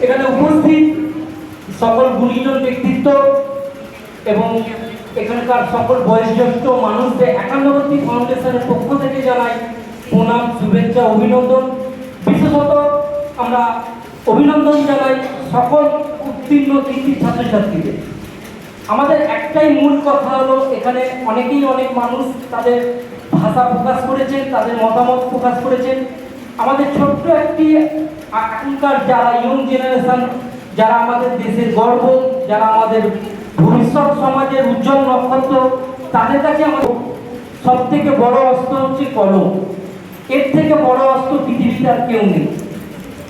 এখানে উপস্থিত সকল গুণীজন ব্যক্তিত্ব এবং এখানকার সকল বয়োজ্যেষ্ঠ মানুষদের একান্নবর্তী ফাউন্ডেশনের পক্ষ থেকে জানাই প্রণাম, শুভেচ্ছা, অভিনন্দন। বিশেষত আমরা অভিনন্দন জানাই সকল উত্তীর্ণ কৃতি ছাত্রছাত্রীদের। আমাদের একটাই মূল কথা হলো, এখানে অনেক মানুষ তাদের ভাষা প্রকাশ করেছেন, তাদের মতামত প্রকাশ করেছেন। আমাদের ছোট্ট একটি এখনকার যারা ইয়ং জেনারেশন, যারা আমাদের দেশের গর্ব, যারা আমাদের ভবিষ্যৎ সমাজের উজ্জ্বল নক্ষত্র, তাদের কাছে আমাদের সব থেকে বড় অস্ত্র হচ্ছে কলম। এর থেকে বড় অস্ত্র পৃথিবীতে আর কেউ নেই।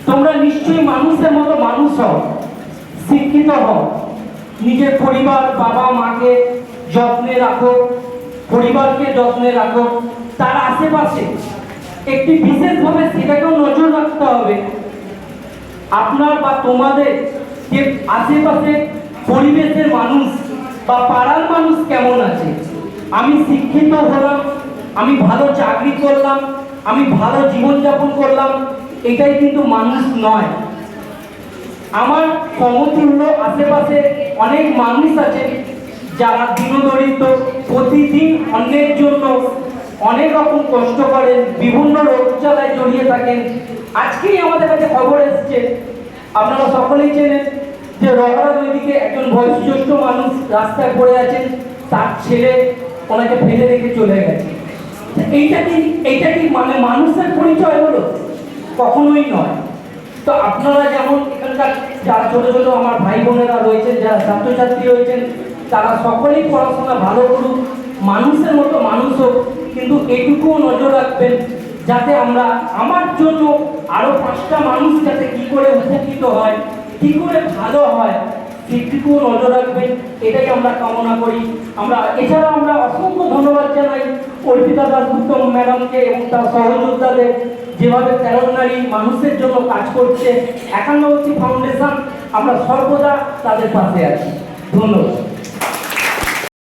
তোমরা নিশ্চয়ই মানুষের মতো মানুষ হও, শিক্ষিত হও, নিজের পরিবার বাবা মাকে যত্নে রাখো, পরিবারকে যত্নে রাখো, তার আশেপাশে একটি বিশেষভাবে সেটাকেও নজর রাখতে হবে আপনার বা তোমাদের যে আশেপাশে পরিবেশের মানুষ বা পাড়ার মানুষ কেমন আছে। আমি শিক্ষিত হলাম, আমি ভালো চাকরি করলাম, আমি ভালো জীবনযাপন করলাম, এটাই কিন্তু মানুষ নয়। আমার সমতুল্য আশেপাশে অনেক মানুষ আছে যারা দীনদরিদ্র, প্রতিদিন অন্যের জন্য অনেক রকম কষ্ট করেন, বিভিন্ন রোগ জ্বালায় জড়িয়ে থাকেন। আজকেই আমাদের কাছে খবর এসছে, আপনারা সকলেই চেনেন যে রহরা ওইদিকে একজন বয়োজ্যেষ্ঠ মানুষ রাস্তায় পড়ে আছেন, তার ছেলে ওনাকে ফেলে রেখে চলে গেছে। এইটা কি মানে মানুষের পরিচয় হলো? কখনোই নয়। তো আপনারা যেমন এখানকার যারা ছোট ছোট আমার ভাই বোনেরা রয়েছেন, যারা ছাত্রছাত্রী রয়েছেন, তারা সকলেই পড়াশোনা ভালো করুক, মানুষের মতো মানুষ হোক, কিন্তু এটুকুও নজর রাখবেন যাতে আমরা আমার জন্য আরো 5টা মানুষ যাতে কি করে উপকৃত হয়, কি করে ভালো হয়, সেটুকুও নজর রাখবেন। এটাই আমরা কামনা করি। এছাড়া আমরা অসংখ্য ধন্যবাদ জানাই অর্পিতা দাশগুপ্ত ম্যাডামকে এবং তার সহযোদ্ধাদের, যেভাবে 13 নারী মানুষের জন্য কাজ করছে। একান্নবর্তী ফাউন্ডেশন আমরা সর্বদা তাদের পাশে আছি। ধন্যবাদ।